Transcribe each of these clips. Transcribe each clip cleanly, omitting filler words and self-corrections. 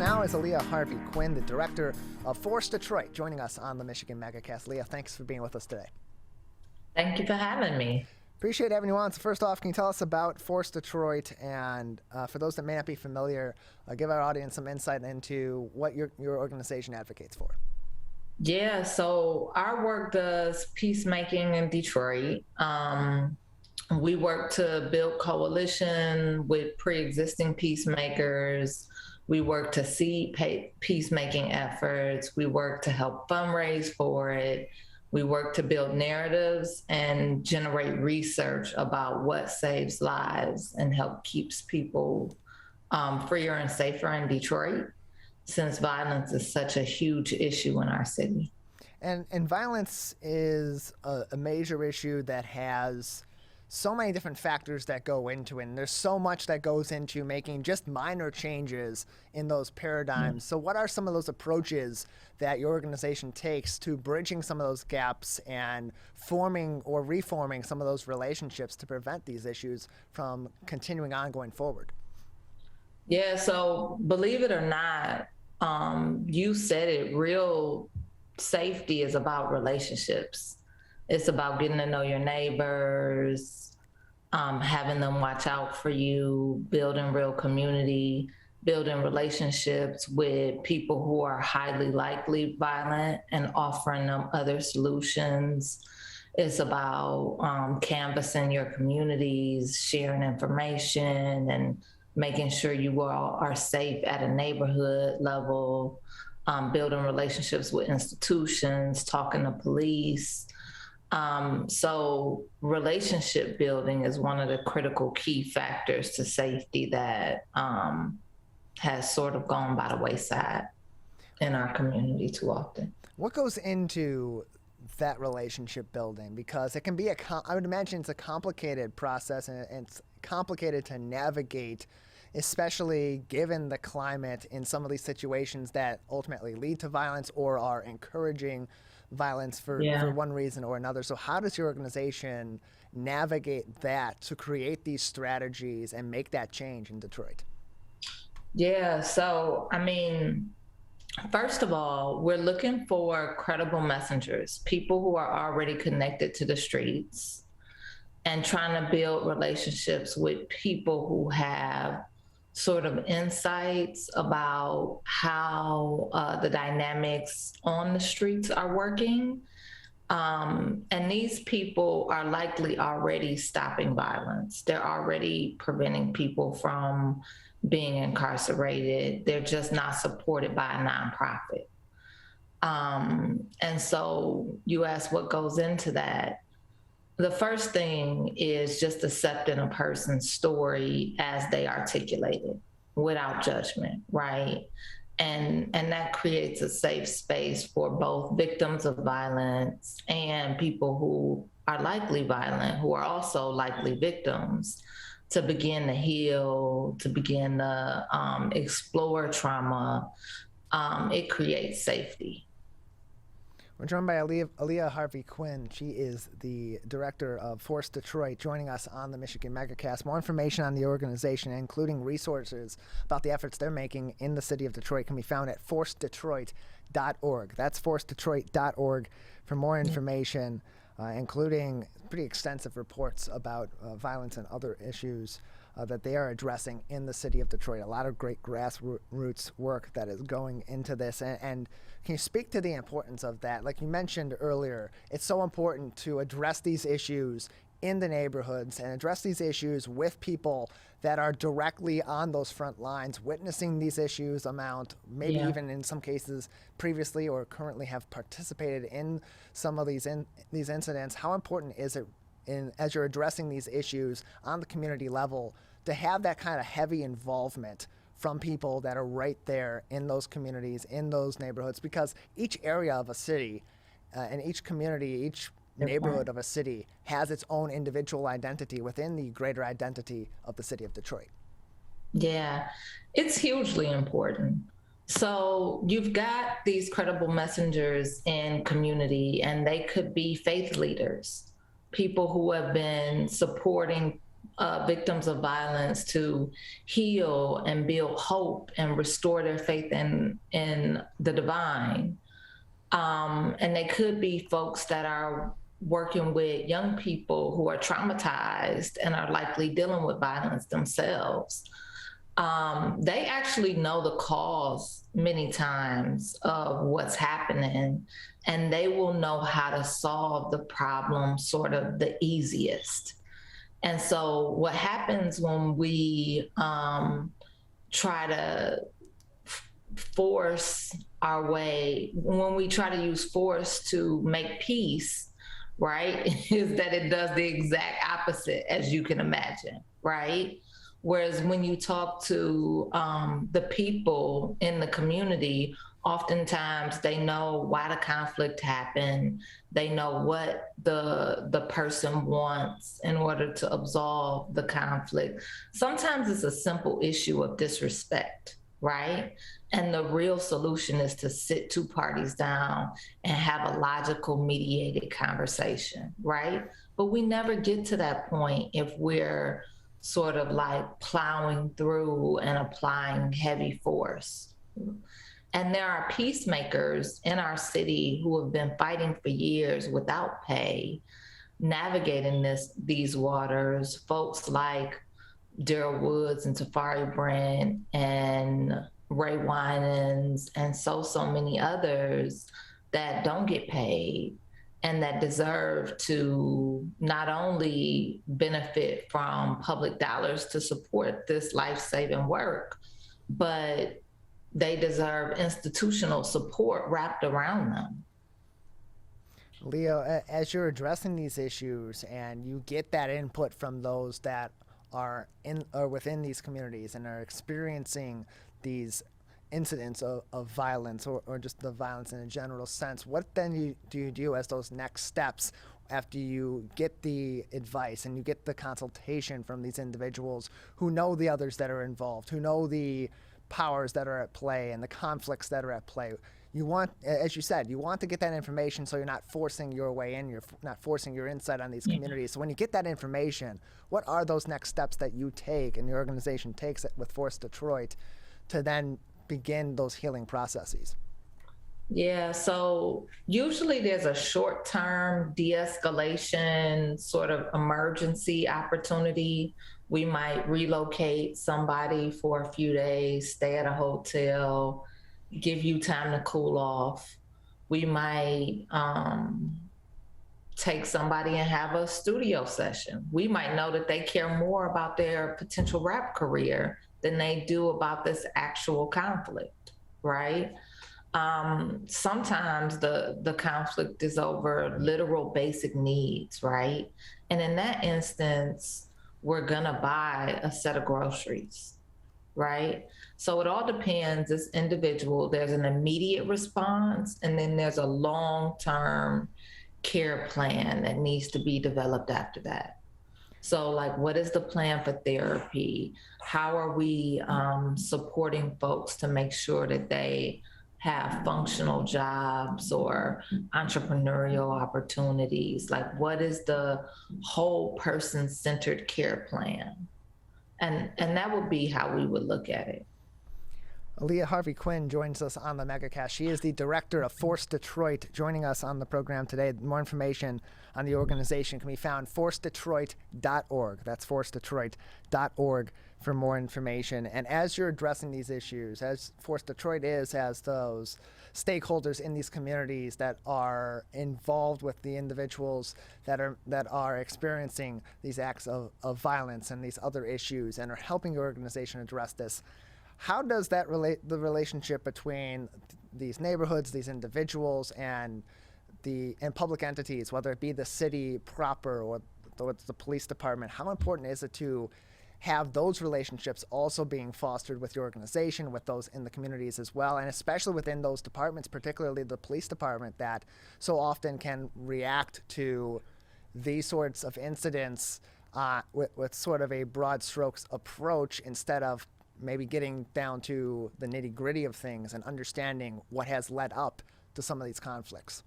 now is Alia Harvey Quinn, the director of Force Detroit, joining us on the Michigan Megacast. Leah, thanks for being with us today. Thank you for having me. Appreciate having you on. So first off, can you tell us about Force Detroit? And for those that may not be familiar, give our audience some insight into what your organization advocates for. Yeah, so our work does peacemaking in Detroit. We work to build coalition with pre-existing peacemakers. We work to seed peacemaking efforts. We work to help fundraise for it. We work to build narratives and generate research about what saves lives and help keeps people freer and safer in Detroit, since violence is such a huge issue in our city. And violence is a major issue that has so many different factors that go into it. And there's so much that goes into making just minor changes in those paradigms. So what are some of those approaches that your organization takes to bridging some of those gaps and forming or reforming some of those relationships to prevent these issues from continuing on going forward? Yeah, so believe it or not, you said it, real safety is about relationships. It's about getting to know your neighbors, having them watch out for you, building real community, building relationships with people who are highly likely violent and offering them other solutions. It's about canvassing your communities, sharing information, and making sure you all are safe at a neighborhood level, building relationships with institutions, talking to police. So relationship building is one of the critical key factors to safety that has sort of gone by the wayside in our community too often. What goes into that relationship building? Because it can be I would imagine it's a complicated process, and it's complicated to navigate, especially given the climate in some of these situations that ultimately lead to violence or are encouraging violence for one reason or another. So how does your organization navigate that to create these strategies and make that change in Detroit? Yeah, so I mean, first of all, we're looking for credible messengers, people who are already connected to the streets, and trying to build relationships with people who have sort of insights about how the dynamics on the streets are working. And these people are likely already stopping violence. They're already preventing people from being incarcerated. They're just not supported by a nonprofit. And so you ask what goes into that. The first thing is just accepting a person's story as they articulate it without judgment, right? And that creates a safe space for both victims of violence and people who are likely violent, who are also likely victims, to begin to heal, to begin to explore trauma. It creates safety. We're joined by Alia Harvey Quinn. She is the director of Force Detroit, joining us on the Michigan Megacast. More information on the organization, including resources about the efforts they're making in the city of Detroit, can be found at forcedetroit.org. That's forcedetroit.org for more information, including pretty extensive reports about violence and other issues that they are addressing in the city of Detroit. A lot of great grassroots work that is going into this. And can you speak to the importance of that? Like you mentioned earlier, it's so important to address these issues in the neighborhoods and address these issues with people that are directly on those front lines, witnessing these issues, maybe even in some cases previously or currently have participated in some of these incidents. How important is it, as you're addressing these issues on the community level, to have that kind of heavy involvement from people that are right there in those communities, in those neighborhoods? Because each area of a city and each community, each neighborhood of a city has its own individual identity within the greater identity of the city of Detroit. Yeah, it's hugely important. So you've got these credible messengers in community, and they could be faith leaders, people who have been supporting victims of violence to heal and build hope and restore their faith in the divine. And they could be folks that are working with young people who are traumatized and are likely dealing with violence themselves. They actually know the cause many times of what's happening, and they will know how to solve the problem sort of the easiest. And so, what happens when we try to force our way, when we try to use force to make peace, right, is that it does the exact opposite, as you can imagine, right? Whereas when you talk to the people in the community, oftentimes they know why the conflict happened. They know what the person wants in order to absolve the conflict. Sometimes it's a simple issue of disrespect, right? And the real solution is to sit two parties down and have a logical mediated conversation, right? But we never get to that point if we're sort of like plowing through and applying heavy force. And there are peacemakers in our city who have been fighting for years without pay, navigating these waters. Folks like Daryl Woods and Tafari Brent and Ray Winans and so many others that don't get paid and that deserve to not only benefit from public dollars to support this life-saving work, but they deserve institutional support wrapped around them. Leo, as you're addressing these issues and you get that input from those that are in or within these communities and are experiencing these incidents of violence or just the violence in a general sense, what then do you do as those next steps after you get the advice and you get the consultation from these individuals who know the others that are involved, who know the powers that are at play and the conflicts that are at play? You want, as you said, you want to get that information so you're not forcing your way in, you're not forcing your insight on these communities. So when you get that information, what are those next steps that you take and your organization takes it with Force Detroit to then begin those healing processes? Yeah, so usually there's a short-term de-escalation sort of emergency opportunity. We might relocate somebody for a few days, stay at a hotel, give you time to cool off. We might take somebody and have a studio session. We might know that they care more about their potential rap career than they do about this actual conflict, right? Sometimes the conflict is over literal basic needs, right? And in that instance, we're gonna buy a set of groceries, right? So it all depends, this individual, there's an immediate response, and then there's a long-term care plan that needs to be developed after that. So like, what is the plan for therapy? How are we supporting folks to make sure that they have functional jobs or entrepreneurial opportunities? Like, what is the whole person-centered care plan? And that would be how we would look at it. Alia Harvey Quinn joins us on the Megacast. She is the director of Force Detroit, joining us on the program today. More information on the organization can be found forcedetroit.org. That's forcedetroit.org for more information. And as you're addressing these issues, as Force Detroit is, as those stakeholders in these communities that are involved with the individuals that are experiencing these acts of violence and these other issues and are helping your organization address this, how does that relate, the relationship between these neighborhoods, these individuals, and public entities, whether it be the city proper or the police department, how important is it to have those relationships also being fostered with your organization, with those in the communities as well, and especially within those departments, particularly the police department that so often can react to these sorts of incidents with sort of a broad strokes approach instead of maybe getting down to the nitty-gritty of things and understanding what has led up to some of these conflicts?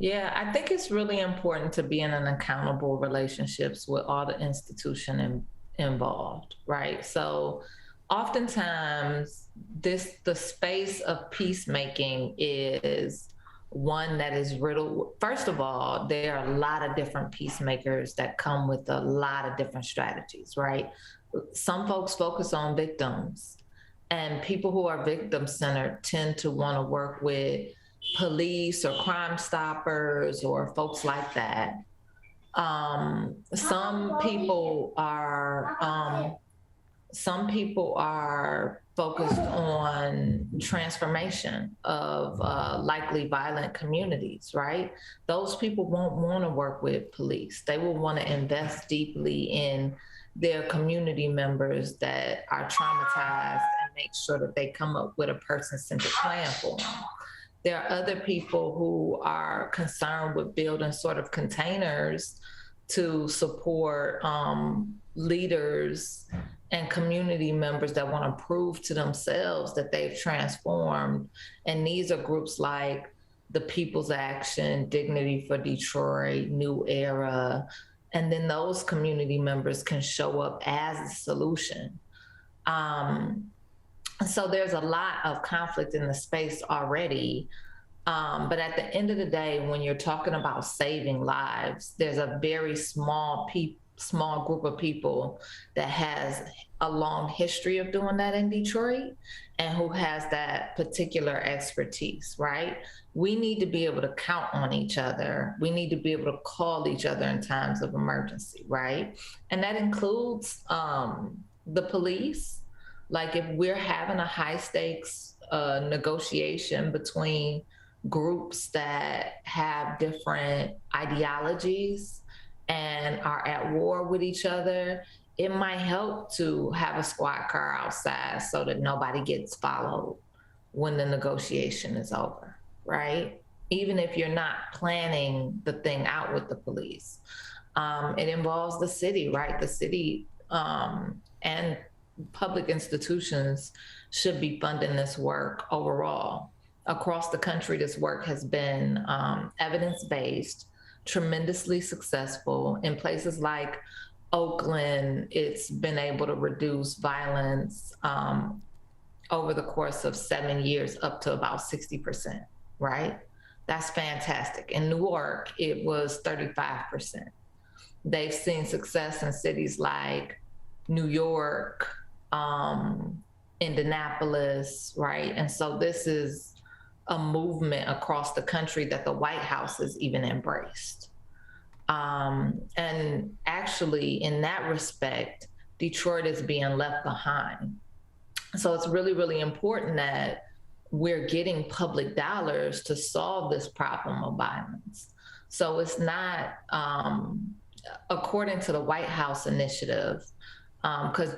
Yeah, I think it's really important to be in an accountable relationships with all the involved, right? So oftentimes the space of peacemaking is one that is riddled. First of all, there are a lot of different peacemakers that come with a lot of different strategies, right? Some folks focus on victims, and people who are victim centered tend to want to work with police or Crime Stoppers or folks like that. Some people are focused on transformation of likely violent communities, right? Those people won't want to work with police. They will want to invest deeply in their community members that are traumatized and make sure that they come up with a person-centered plan for them. There are other people who are concerned with building sort of containers to support leaders and community members that want to prove to themselves that they've transformed. And these are groups like the People's Action, Dignity for Detroit, New Era. And then those community members can show up as a solution. So there's a lot of conflict in the space already. But at the end of the day, when you're talking about saving lives, there's a very small group of people that has a long history of doing that in Detroit and who has that particular expertise, right? We need to be able to count on each other. We need to be able to call each other in times of emergency, right? And that includes the police. Like if we're having a high stakes negotiation between groups that have different ideologies and are at war with each other, it might help to have a squad car outside so that nobody gets followed when the negotiation is over, right? Even if you're not planning the thing out with the police. It involves the city, right? The city and public institutions should be funding this work overall. Across the country, this work has been evidence-based, tremendously successful. In places like Oakland, it's been able to reduce violence over the course of 7 years up to about 60%, right? That's fantastic. In Newark, it was 35%. They've seen success in cities like New York, Indianapolis, right? And so this is a movement across the country that the White House has even embraced. And actually, in that respect, Detroit is being left behind. So it's really, really important that we're getting public dollars to solve this problem of violence. So it's not, according to the White House initiative, because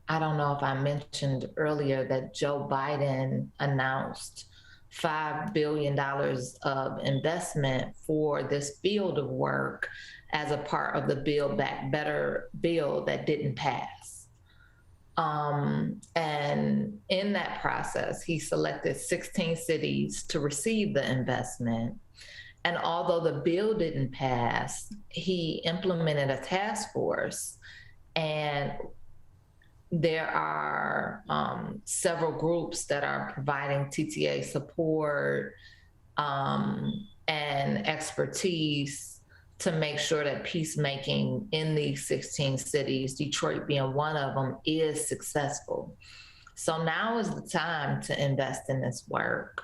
I don't know if I mentioned earlier that Joe Biden announced $5 billion of investment for this field of work as a part of the Build Back Better bill that didn't pass. And in that process, he selected 16 cities to receive the investment. And although the bill didn't pass, he implemented a task force, and there are several groups that are providing TTA support and expertise to make sure that peacemaking in these 16 cities, Detroit being one of them, is successful. So now is the time to invest in this work.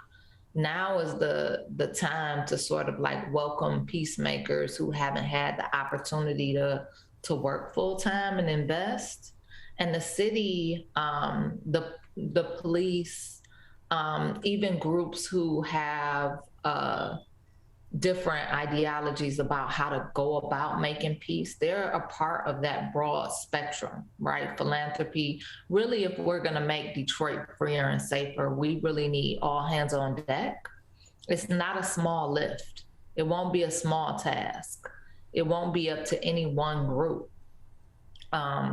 Now is the time to sort of like welcome peacemakers who haven't had the opportunity to work full time and invest. And the city, the police, even groups who have different ideologies about how to go about making peace, they're a part of that broad spectrum, right? Philanthropy. Really, if we're going to make Detroit freer and safer, we really need all hands on deck. It's not a small lift. It won't be a small task. It won't be up to any one group.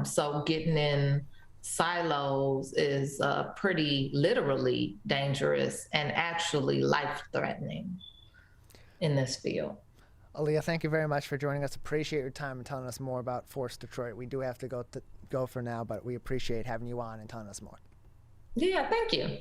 So getting in silos is pretty literally dangerous and actually life-threatening in this field. Alia, thank you very much for joining us. Appreciate your time and telling us more about Force Detroit. We do have to go for now, but we appreciate having you on and telling us more. Yeah, thank you.